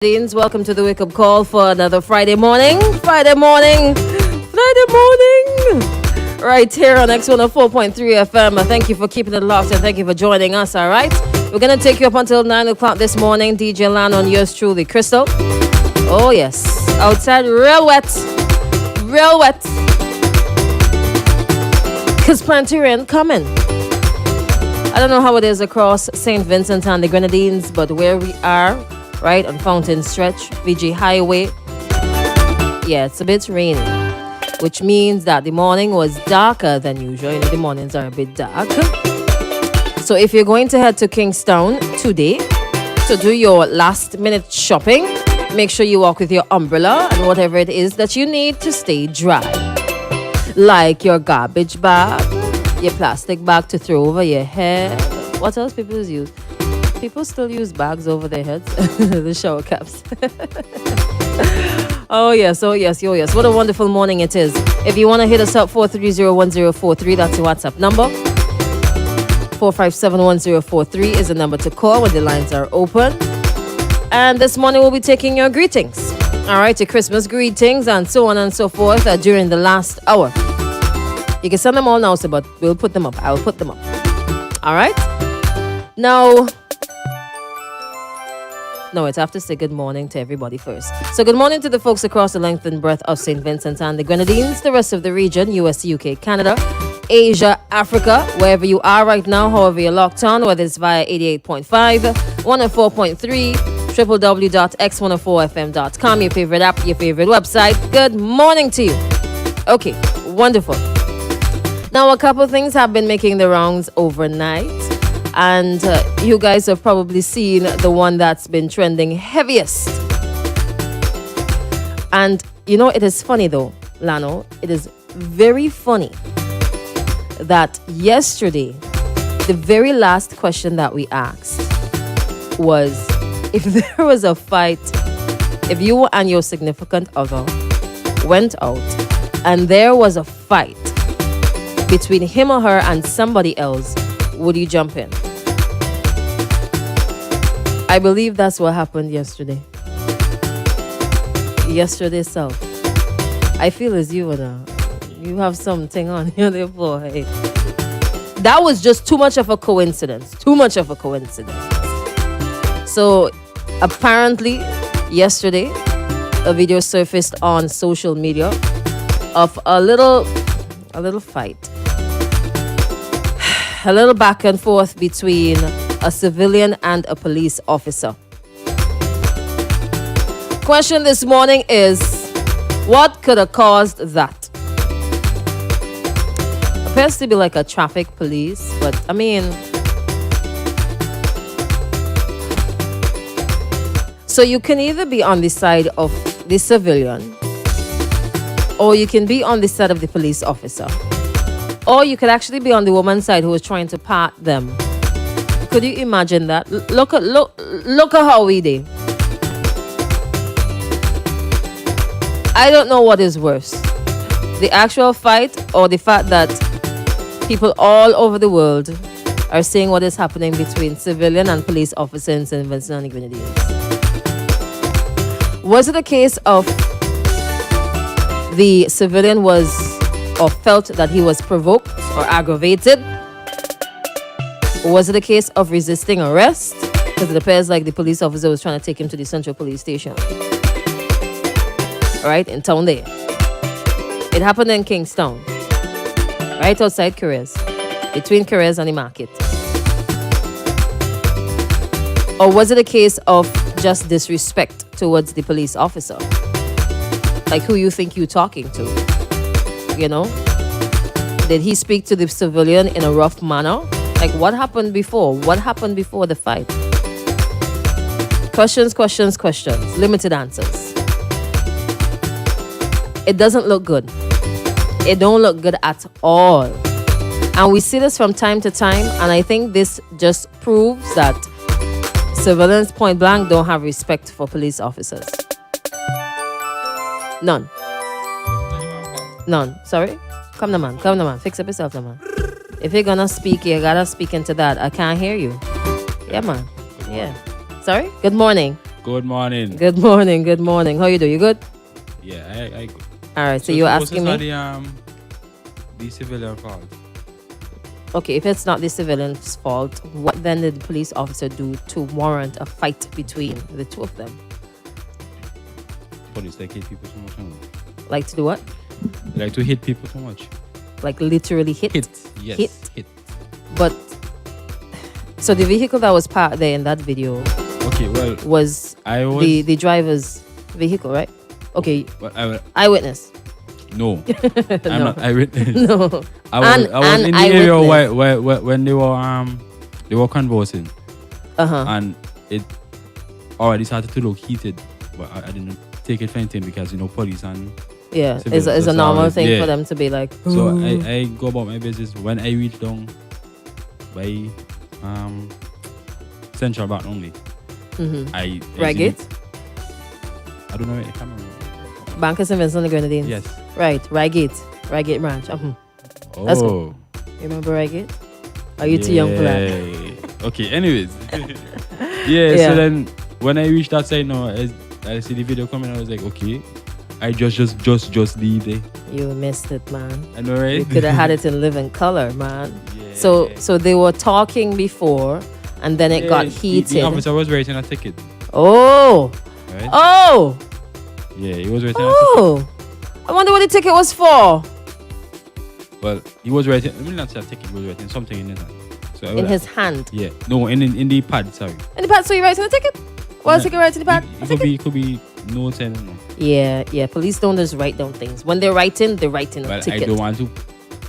Deans, welcome to the wake up call for another Friday morning. Friday morning. Right here on X104.3 FM. Thank you for keeping it locked and thank you for joining us. All right. We're going to take you up until 9 o'clock this morning. DJ Lan on yours truly, Crystal. Oh, yes. Outside, real wet. Real wet. Because plenty rain coming. I don't know how it is across St. Vincent and the Grenadines, but where we are, right on Fountain Stretch, VG Highway, yeah, it's a bit rainy, which means that the morning was darker than usual. You know, the mornings are a bit dark. So if you're going to head to Kingstown today to do your last minute shopping, make sure you walk with your umbrella and whatever it is that you need to stay dry. Like your garbage bag, your plastic bag to throw over your head. What else people use? People still use bags over their heads. The shower caps. Oh yes. What a wonderful morning it is. If you want to hit us up, 4301043, that's the WhatsApp number. 4571043 is the number to call when the lines are open. And this morning we'll be taking your greetings. All right, your Christmas greetings and so on and so forth during the last hour. You can send them all now, but we'll put them up. I will put them up. All right. Now, no, it's have to say good morning to everybody first. So good morning to the folks across the length and breadth of St. Vincent and the Grenadines, the rest of the region, US, UK, Canada, Asia, Africa, wherever you are right now, however you're locked on, whether it's via 88.5, 104.3, www.x104fm.com, your favorite app, your favorite website. Good morning to you. Okay, wonderful. Now, a couple of things have been making the rounds overnight. And you guys have probably seen the one that's been trending heaviest. And, you know, it is funny though, Lano. It is very funny that yesterday, the very last question that we asked was, if there was a fight, if you and your significant other went out and there was a fight between him or her and somebody else, would you jump in? I believe that's what happened yesterday. Yesterday self. I feel as you have something on your forehead. That was just too much of a coincidence. So apparently yesterday a video surfaced on social media of a little fight. A little back and forth between a civilian and a police officer. Question this morning is, what could have caused that? Appears to be like a traffic police, but I mean, so you can either be on the side of the civilian, or you can be on the side of the police officer. Or you could actually be on the woman's side who was trying to part them. Could you imagine that? Look at how we did. I don't know what is worse. The actual fight or the fact that people all over the world are seeing what is happening between civilian and police officers in St. Vincent and the Grenadines. Was it a case of the civilian was or felt that he was provoked or aggravated? Or was it a case of resisting arrest? Because it appears like the police officer was trying to take him to the Central Police Station. Right, in town there. It happened in Kingstown. Right outside Kerez. Between Kerez and the market. Or was it a case of just disrespect towards the police officer? Like who you think you're talking to? You know? Did he speak to the civilian in a rough manner? Like what happened before? What happened before the fight? Questions. Limited answers. It doesn't look good. It don't look good at all. And we see this from time to time. And I think this just proves that civilians point blank don't have respect for police officers. None. Sorry? Come on, man. Fix up yourself, man. If you're gonna speak, you gotta speak into that. I can't hear you. Yeah, man. Yeah. Sorry? Good morning. Good morning. Good morning. Good morning. How you do? You good? Yeah, I good. All right. So you were asking me. The civilian fault. Okay, if it's not the civilian's fault, what then did the police officer do to warrant a fight between the two of them? Police like hit people so much. Like to do what? They like to hit people so much. Like literally hit? Yes. Hit. But, so the vehicle that was parked there in that video Okay, well, was the driver's vehicle, right? Okay, Well, eyewitness. no, I'm No. not eyewitness. No. I was An in the area eyewitness. when they were conversing, Uh-huh. and it already started to look heated, but I didn't take it for anything because police and Yeah, civilians, it's a that's normal always- thing yeah. for them to be like, So "Ooh." I go about my business. When I reach down by Central Bank only, I Reigate? I don't know. I can't remember. Bank of St. Vincent and the Grenadines. Yes. Right, Reigate branch. Oh. That's You remember Reigate? Are you too young for that? Yeah. Okay. Anyways. yeah, Yeah. So then when I reached that side now, I see the video coming. I was like, okay, I just leave there. You missed it, man. I know, right? You could have had it in living color, man. Yeah. So they were talking before, and then it got heated. The officer was writing a ticket. Oh, Right? oh, Yeah, he was writing a ticket. oh! I wonder what the ticket was for. Well, he was writing. Let me not say a ticket. He was writing something in his hand. So In his hand. Yeah. No, in the pad. Sorry. In the pad, so you writing a ticket? What No, ticket writing in the pad? It could be notes and no. Yeah. Police don't just write down things. When they're writing a Well, ticket. I don't want to.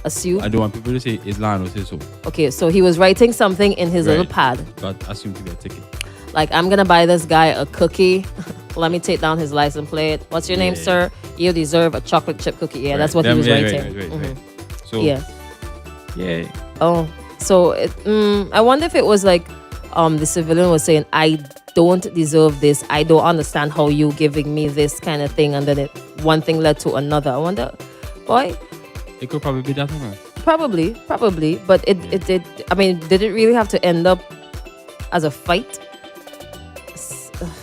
Assume. I don't want people to say Islam or say so. Okay, so he was writing something in his little Right. pad. But assume to be a ticket. Like, I'm gonna buy this guy a cookie. Let me take down his license plate. What's your name, Yeah. sir? You deserve a chocolate chip cookie. Yeah, that's Right. what he was Yeah, writing. Right. Mhm. So Yeah. yeah. Oh, so I wonder if it was like, the civilian was saying, "I don't deserve this. I don't understand how you giving me this kind of thing," and then one thing led to another. I wonder, boy, It could probably be that one. probably, but it did. I mean, did it really have to end up as a fight?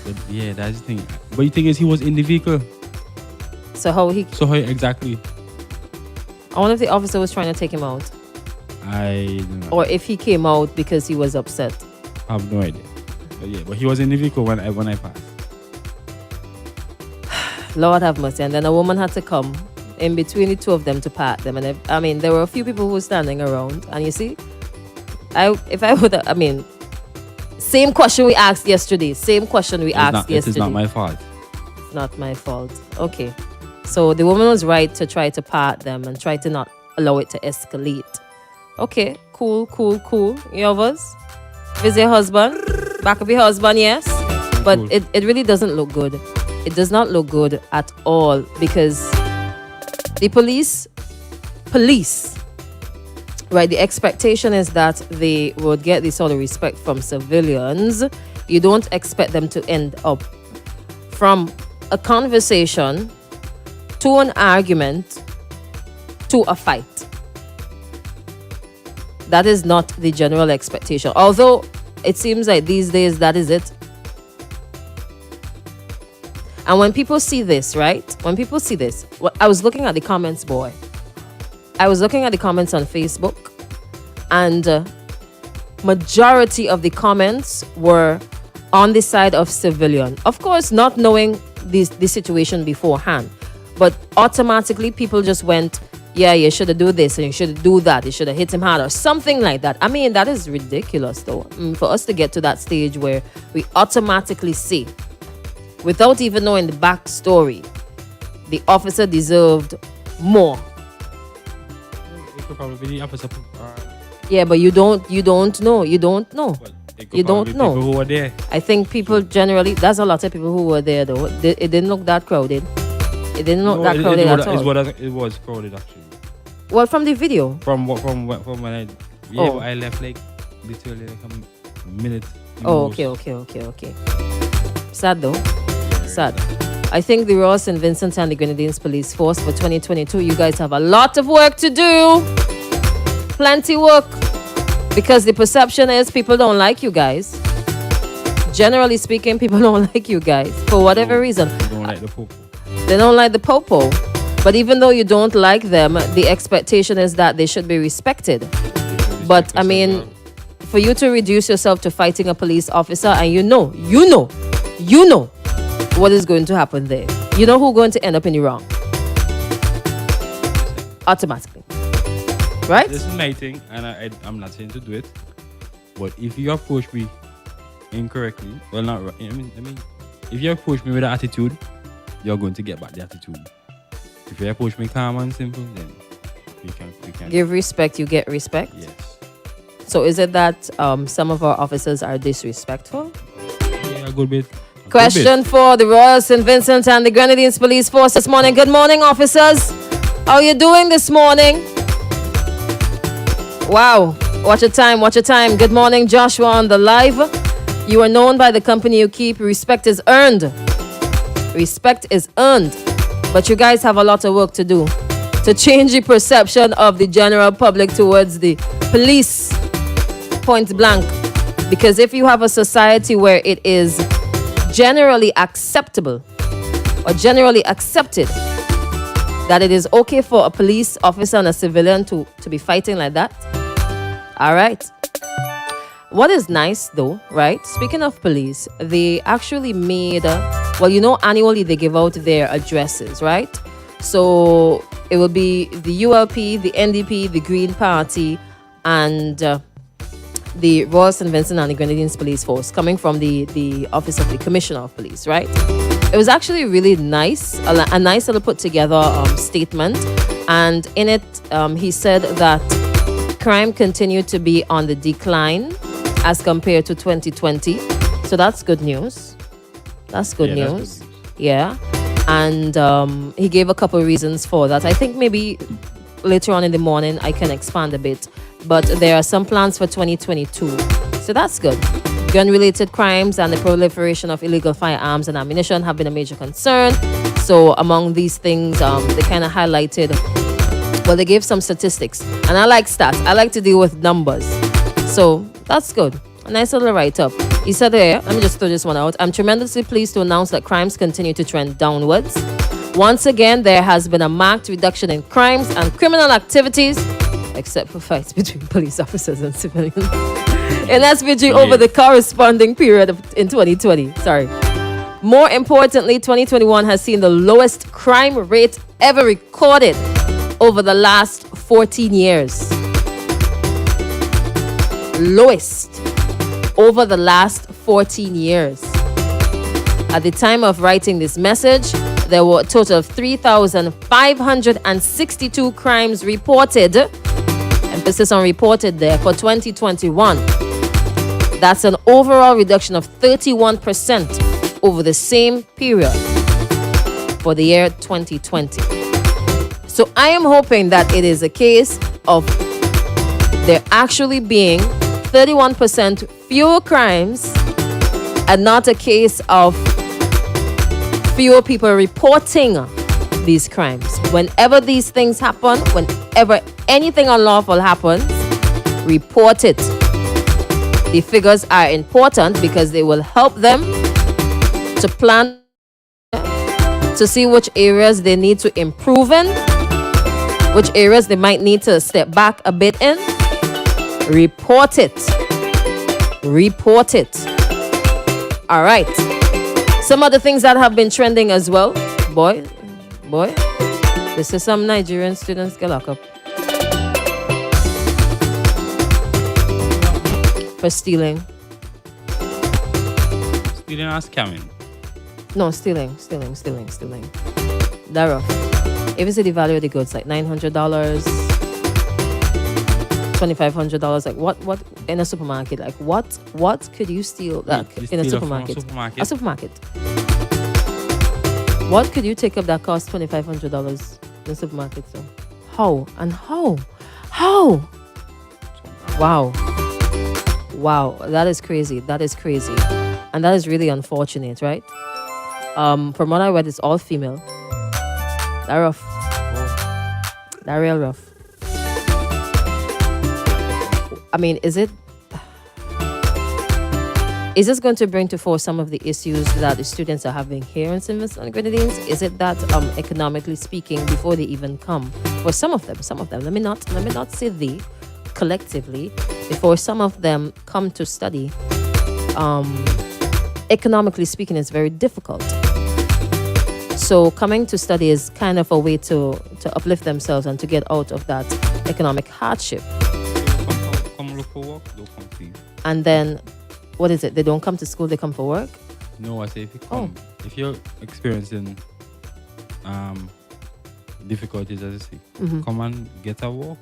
But yeah, that's the thing. But the thing is, he was in the vehicle. So how he? So how exactly? I wonder if the officer was trying to take him out, I don't know. or if he came out because he was upset. I have no idea. But he was in the vehicle when I passed. Lord have mercy. And then a woman had to come in between the two of them to part them. And I mean, there were a few people who were standing around. And you see, same question we asked yesterday. It is not my fault. It's not my fault. Okay. So the woman was right to try to part them and try to not allow it to escalate. Okay, cool. You have us? Visit your husband? Back of your husband, yes? But Cool. it really doesn't look good. It does not look good at all because the police, right, the expectation is that they would get this sort of respect from civilians. You don't expect them to end up from a conversation to an argument to a fight. That is not the general expectation. Although it seems like these days that is it. And when people see this, right? I was looking at the comments, boy. I was looking at the comments on Facebook, and majority of the comments were on the side of civilian. Of course, not knowing the situation beforehand, but automatically people just went, yeah, you should have do this and you should do that. You should have hit him hard or something like that. I mean, that is ridiculous, though. For us to get to that stage where we automatically see, without even knowing the backstory, the officer deserved more. It could probably be the officer. Yeah, but you don't know. Well, it could You don't probably be know. people who were there. I think people generally, there's a lot of people who were there, though. It didn't look that crowded. It didn't look that crowded at all. It was crowded actually. Well, from the video. From when I Oh. I left like literally like a minute. Oh, okay. Sad though. Sad. I think the Royal St. Vincent and the Grenadines Police Force for 2022, you guys have a lot of work to do. Plenty work. Because the perception is people don't like you guys. generally speaking, people don't like you guys for whatever reason. You don't like the popo. They don't like the popo. But even though you don't like them, the expectation is that they should be respected. But I mean, for you to reduce yourself to fighting a police officer, and you know what is going to happen there. You know who's going to end up in the wrong. Automatically. Right? This is my thing, and I'm not saying to do it. But if you approach me incorrectly, well, not right. I mean, if you approach me with an attitude, you're going to get back the attitude. If you approach me calm and simple, then we can give respect, you get respect. Yes. So is it that some of our officers are disrespectful? Yeah, a good bit. Question for the Royal St. Vincent and the Grenadines Police Force this morning. Good morning, officers. How are you doing this morning? Wow. Watch your time, watch your time. Good morning, Joshua on the live. You are known by the company you keep. Respect is earned. Respect is earned. But you guys have a lot of work to do to change the perception of the general public towards the police, point blank. Because if you have a society where it is generally acceptable or generally accepted that it is okay for a police officer and a civilian to be fighting like that, all right. What is nice though, right? Speaking of police, they actually made, annually they give out their addresses, right? So it will be the ULP, the NDP, the Green Party, and the Royal St. Vincent and the Grenadines Police Force coming from the Office of the Commissioner of Police, right? It was actually really nice, a nice little put together statement. And in it, he said that crime continued to be on the decline as compared to 2020. So that's good news. That's good news. Yeah. And he gave a couple reasons for that. I think maybe later on in the morning I can expand a bit. But there are some plans for 2022. So that's good. Gun-related crimes and the proliferation of illegal firearms and ammunition have been a major concern. So among these things, they kind of highlighted, they gave some statistics. And I like stats. I like to deal with numbers. So that's good. A nice little write-up. He said here, let me just throw this one out. I'm tremendously pleased to announce that crimes continue to trend downwards. Once again, there has been a marked reduction in crimes and criminal activities, except for fights between police officers and civilians. And that's over the corresponding period in 2020. Sorry. More importantly, 2021 has seen the lowest crime rate ever recorded over the last 14 years. Lowest over the last 14 years. At the time of writing this message, there were a total of 3,562 crimes reported. Emphasis on reported there for 2021. That's an overall reduction of 31% over the same period for the year 2020. So I am hoping that it is a case of there actually being 31% fewer crimes and not a case of fewer people reporting these crimes. Whenever these things happen, whenever anything unlawful happens, report it. The figures are important because they will help them to plan, to see which areas they need to improve in, which areas they might need to step back a bit in. Report it. Report it. All right. Some other things that have been trending as well. Boy, this is some Nigerian students get locked up for stealing. Stealing or scamming? No, stealing. That rough. If you see the value of the goods, like $900, $2,500, like what in a supermarket? Like what could you steal in a supermarket? A supermarket. What could you take up that cost $2,500 in a supermarket? So how? Wow, that is crazy. And that is really unfortunate, right? From what I read, it's all female. That rough. That real rough. I mean, is it Is this going to bring to fore some of the issues that the students are having here in St. Vincent and Grenadines? Is it that, economically speaking, before they even come, for some of them, let me not say they, collectively, before some of them come to study, economically speaking, it's very difficult. So coming to study is kind of a way to uplift themselves and to get out of that economic hardship. Come look for work, don't come please. And then, what is it? They don't come to school, they come for work? No, I say if you come, if you're experiencing difficulties, as I say, come and get a walk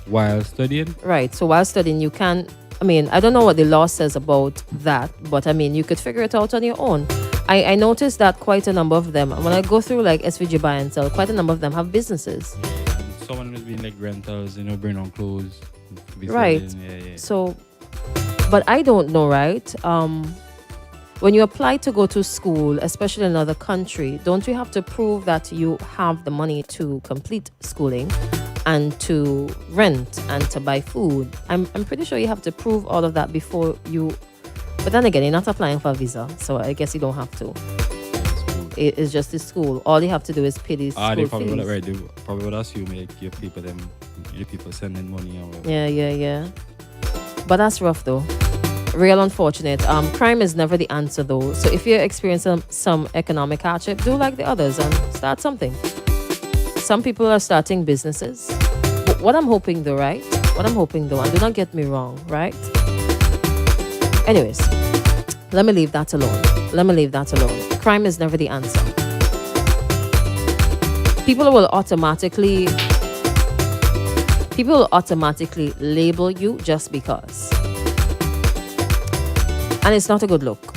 while studying. Right. So while studying, you can, I don't know what the law says about that, but you could figure it out on your own. I noticed that quite a number of them, when I go through like SVG buy and sell, quite a number of them have businesses. And someone was being like rentals, bring on clothes. Right. Yeah. So, but I don't know, right? When you apply to go to school, especially in another country, don't you have to prove that you have the money to complete schooling and to rent and to buy food? I'm pretty sure you have to prove all of that before you. But then again, you're not applying for a visa, so I guess you don't have to. It's just the school. All you have to do is pay the school they probably fees. would, right? They probably would assume like your people sending money. Or Yeah. But that's rough though. Real unfortunate. Crime is never the answer though. So if you're experiencing some economic hardship, do like the others and start something. Some people are starting businesses. What I'm hoping though, and do not get me wrong, right? Anyways, let me leave that alone. Crime is never the answer. People will automatically label you just because. And it's not a good look.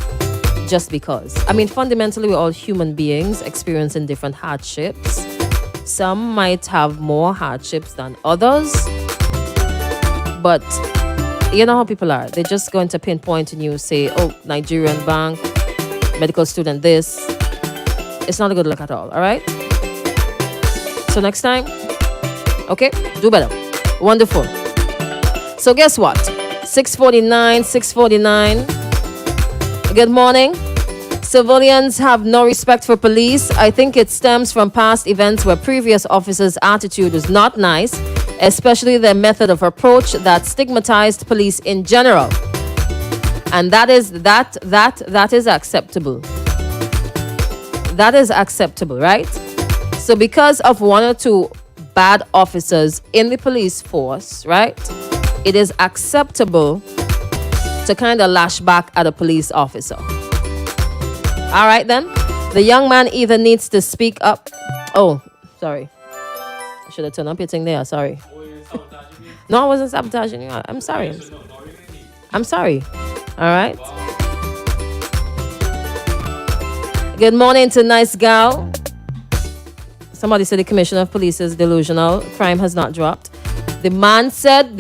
Just because. Fundamentally, we're all human beings experiencing different hardships. Some might have more hardships than others. But you know how people are. They're just going to pinpoint and you say, Nigerian bank, medical student this. It's not a good look at all right? So next time, okay, do better. Wonderful. So guess what? 6:49. Good morning. Civilians have no respect for police. I think it stems from past events where previous officers' attitude was not nice, especially their method of approach that stigmatized police in general. And that is acceptable. That is acceptable, right? So because of one or two bad officers in the police force, right, it is acceptable to kind of lash back at a police officer. All right, then. The young man either needs to speak up. Oh, sorry. I should have turned up your thing there. Sorry. No, I wasn't sabotaging you. I'm sorry. I'm sorry. All right. Good morning to Nice Gal. Somebody said the commissioner of police is delusional. Crime has not dropped. The man said,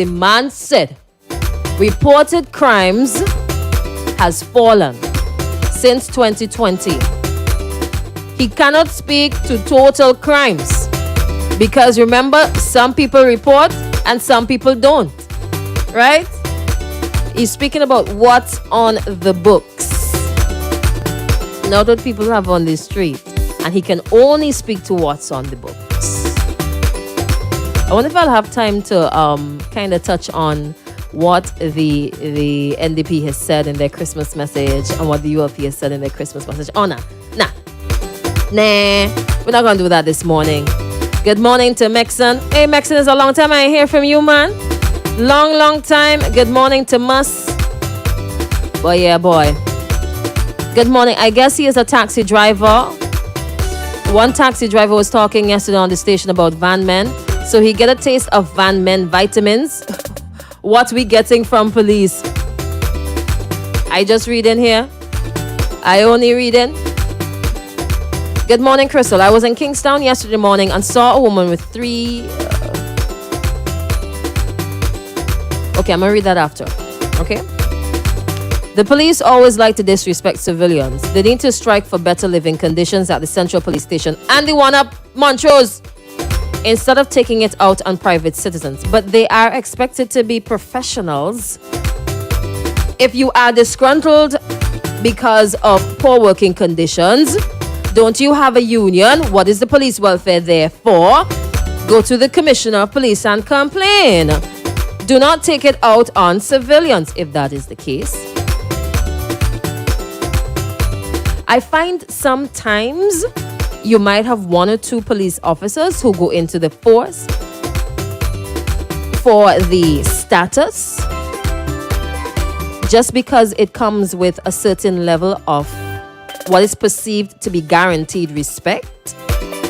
reported crimes has fallen since 2020. He cannot speak to total crimes because remember, some people report and some people don't, right? He's speaking about what's on the books, not what people have on the street, and he can only speak to what's on the books. I wonder if I'll have time to kind of touch on what the NDP has said in their Christmas message and what the ULP has said in their Christmas message. Oh, nah, we're not gonna do that this morning. Good morning to Mexon. Hey, Mexon, it's a long time I ain't hear from you, man. Long time. Good morning to Mus. Boy. Good morning. I guess he is a taxi driver. One taxi driver was talking yesterday on the station about van men. So he get a taste of van men vitamins. What we getting from police? I just read in here. I only read in. Good morning, Crystal. I was in Kingstown yesterday morning and saw a woman with three... Okay, I'm going to read that after. Okay? The police always like to disrespect civilians. They need to strike for better living conditions at the Central Police Station and the one up Montrose instead of taking it out on private citizens. But they are expected to be professionals If you are disgruntled because of poor working conditions, don't you have a union? What is the police welfare there for? Go to the Commissioner of Police and complain. Do not take it out on civilians if that is the case. I find sometimes you might have one or two police officers who go into the force for the status, just because it comes with a certain level of what is perceived to be guaranteed respect,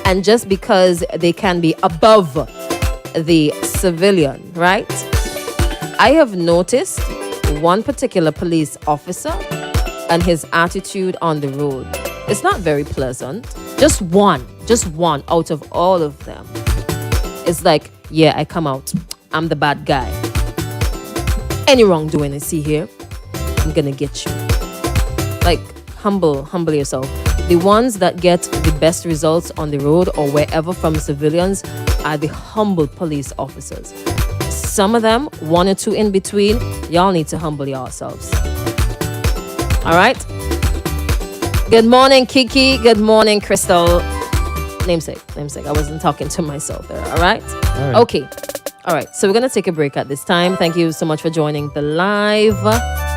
and just because they can be above the civilian, right? I have noticed one particular police officer and his attitude on the road. It's not very pleasant. Just one out of all of them. It's like, yeah, I come out. I'm the bad guy. Any wrongdoing I see here, I'm gonna get you. Like, humble yourself. The ones that get the best results on the road or wherever from civilians are the humble police officers. Some of them, one or two in between, y'all need to humble yourselves. All right? Good morning, Kiki. Good morning, Crystal. Namesake. I wasn't talking to myself there. All right? Okay. All right. So we're going to take a break at this time. Thank you so much for joining the live.